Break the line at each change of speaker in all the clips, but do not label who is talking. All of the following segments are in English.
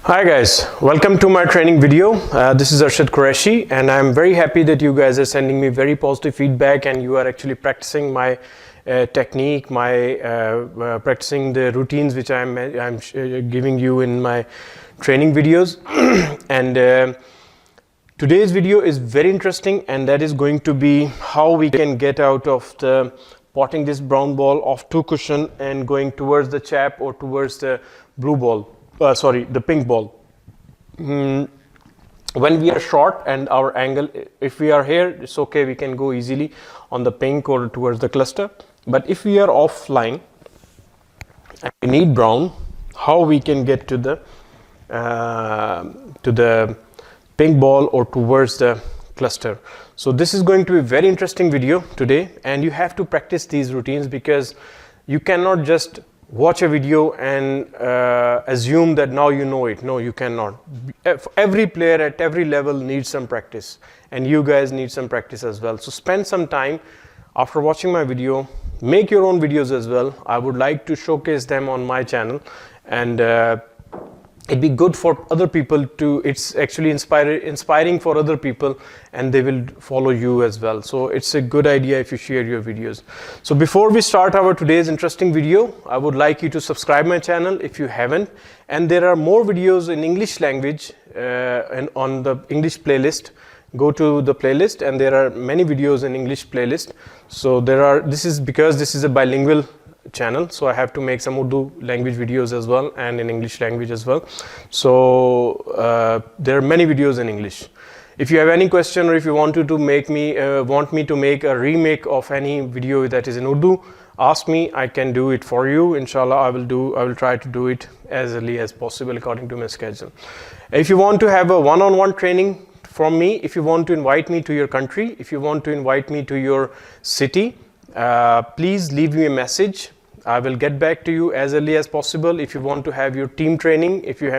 Hi guys, welcome to my training video. This is Arshad Qureshi and I'm very happy that you guys are sending me very positive feedback and you are actually practicing my technique, practicing the routines which I'm giving you in my training videos. And today's video is very interesting, and that is going to be how we can get out of the potting this brown ball off two cushion and going towards the chap or towards the blue ball. The pink ball. When we are short and our angle, if we are here, it's okay, we can go easily on the pink or towards the cluster. But if we are offline and we need brown, how we can get to the pink ball or towards the cluster. So this is going to be a very interesting video today, and you have to practice these routines because you cannot just watch a video and assume that now you know it. No, you cannot. Every player at every level needs some practice, and you guys need some practice as well. So spend some time after watching my video, make your own videos as well. I would like to showcase them on my channel, and it'd be good for other people to, it's actually inspiring for other people, and they will follow you as well. So it's a good idea if you share your videos. So before we start our today's interesting video, I would like you to subscribe my channel if you haven't. And there are more videos in English language and on the English playlist. Go to the playlist and there are many videos in English playlist. So this is because this is a bilingual channel, so I have to make some Urdu language videos as well and in English language as well. So there are many videos in English. If you have any question or if you want to make me a remake of any video that is in Urdu, ask me. I can do it for you. Inshallah, I will try to do it as early as possible according to my schedule. If you want to have a one-on-one training from me, if you want to invite me to your country, if you want to invite me to your city, please leave me a message. I will get back to you as early as possible. If you want to have your team training, if you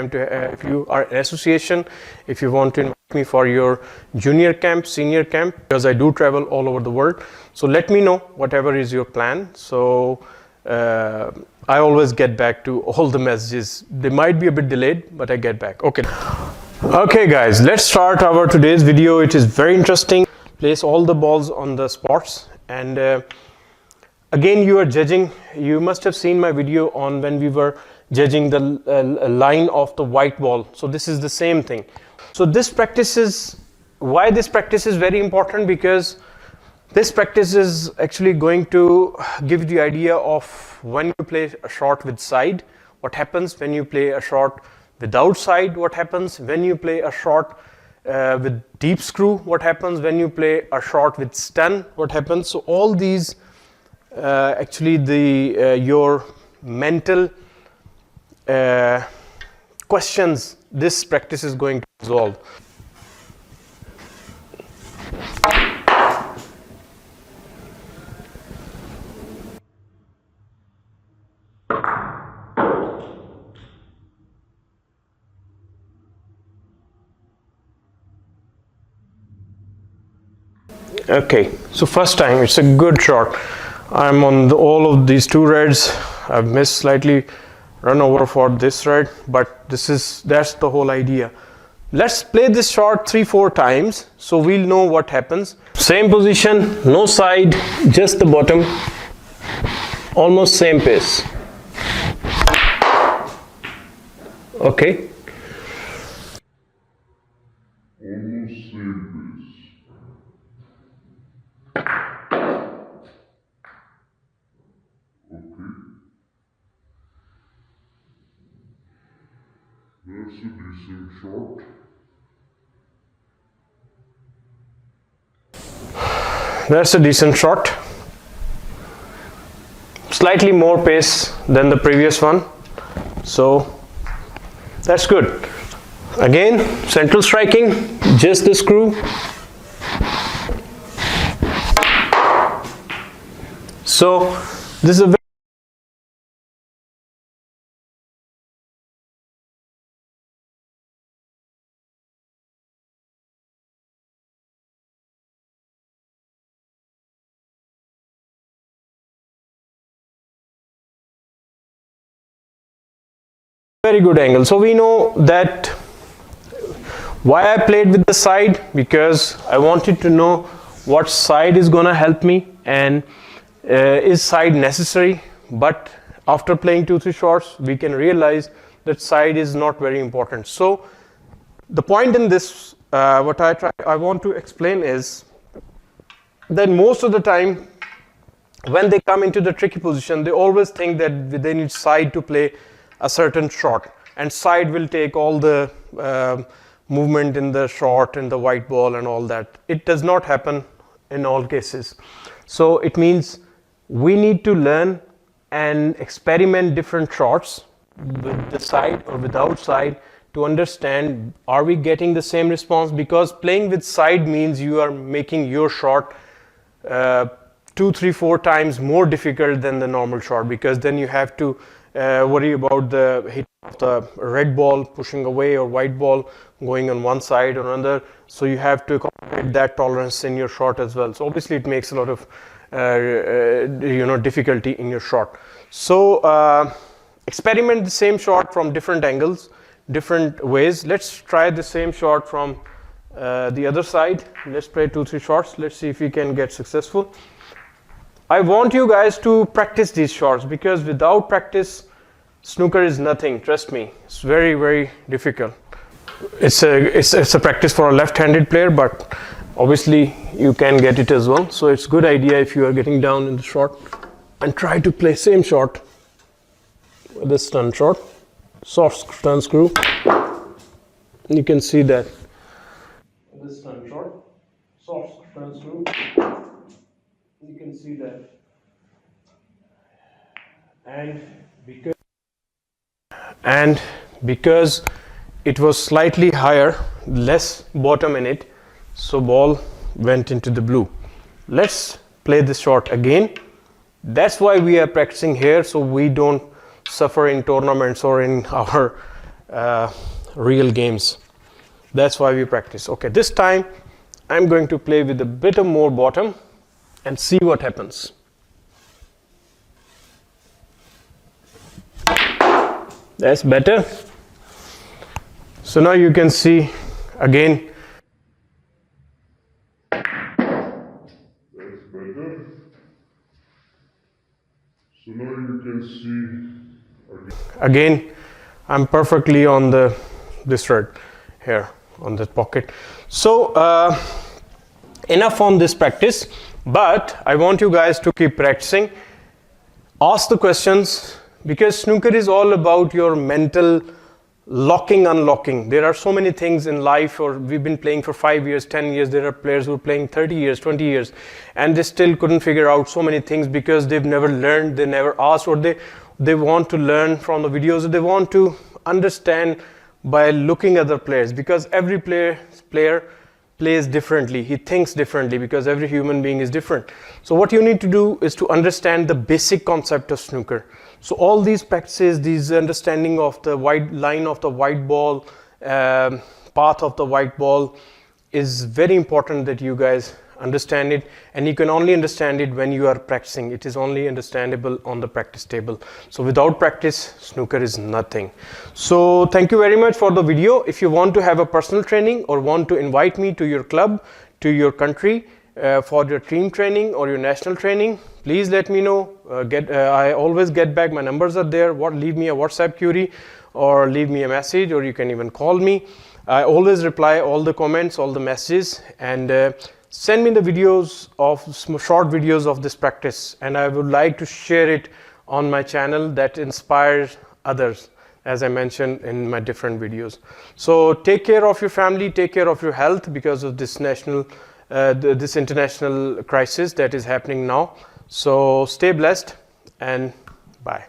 are an association, if you want to invite me for your junior camp, senior camp, because I do travel all over the world. So let me know whatever is your plan. So I always get back to all the messages. They might be a bit delayed, but I get back. Okay guys, let's start our today's video. It is very interesting. Place all the balls on the spots, and again you are judging. You must have seen my video on when we were judging the line of the white ball. So this is the same thing. So why this practice is very important, because this practice is actually going to give the idea of when you play a shot with side, what happens when you play a shot without side, what happens when you play a shot with deep screw, what happens when you play a shot with stun, what happens. So all these actually your mental questions this practice is going to resolve. Okay, so first time, it's a good shot. I'm on all of these two reds. I've missed slightly, run over for this red, but that's the whole idea. Let's play this shot 3-4 times so we'll know what happens. Same position, no side, just the bottom, almost same pace. Okay.
That's a decent shot.
That's a decent shot. Slightly more pace than the previous one. So that's good. Again, central striking, just the screw. So this is a very good angle. So we know that why I played with the side, because I wanted to know what side is gonna help me, and is side necessary. But after playing 2-3 shots, we can realize that side is not very important. So the point in this, what I want to explain is that most of the time when they come into the tricky position, they always think that they need side to play a certain shot, and side will take all the movement in the shot and the white ball and all that. It does not happen in all cases. So it means we need to learn and experiment different shots with the side or without side to understand, are we getting the same response? Because playing with side means you are making your shot 2, 3, 4 times more difficult than the normal shot, because then you have to worry about the hit of the red ball pushing away or white ball going on one side or another. So you have to accommodate that tolerance in your shot as well. So obviously it makes a lot of difficulty in your shot. So experiment the same shot from different angles, different ways. Let's try the same shot from the other side. Let's play 2-3 shots. Let's see if we can get successful. I want you guys to practice these shots, because without practice, snooker is nothing. Trust me, it's very, very difficult. It's a practice for a left-handed player, but obviously you can get it as well. So it's a good idea if you are getting down in the shot and try to play same shot with this stun shot, soft stun screw. You can see that. This stun shot, soft stun screw. You can see that. And because it was slightly higher, less bottom in it, so ball went into the blue. Let's play this shot again. That's why we are practicing here, so we don't suffer in tournaments or in our real games. That's why we practice. Okay, this time I'm going to play with a bit of more bottom and see what happens. That's better. So now you can see again.
That's better. So now you can see
again I'm perfectly on this thread here on the pocket. So enough on this practice, but I want you guys to keep practicing. Ask the questions, because snooker is all about your mental locking, unlocking. There are so many things in life, or we've been playing for 5 years, 10 years. There are players who are playing 30 years, 20 years, and they still couldn't figure out so many things because they've never learned, they never asked, or they want to learn from the videos, or they want to understand by looking at other players, because every player plays differently. He thinks differently, because every human being is different. So what you need to do is to understand the basic concept of snooker. So all these practices, these understanding of the white line of the white ball, path of the white ball, is very important that you guys understand it, and you can only understand it when you are practicing. It is only understandable on the practice table. So without practice, snooker is nothing. So thank you very much for the video. If you want to have a personal training or want to invite me to your club, to your country, for your team training or your national training, please let me know. I always get back. My numbers are there. Leave me a WhatsApp query or leave me a message, or you can even call me. I always reply all the comments, all the messages, and send me the videos of short videos of this practice, and I would like to share it on my channel that inspires others, as I mentioned in my different videos. So take care of your family, take care of your health, because of this this international crisis that is happening now. So stay blessed and bye.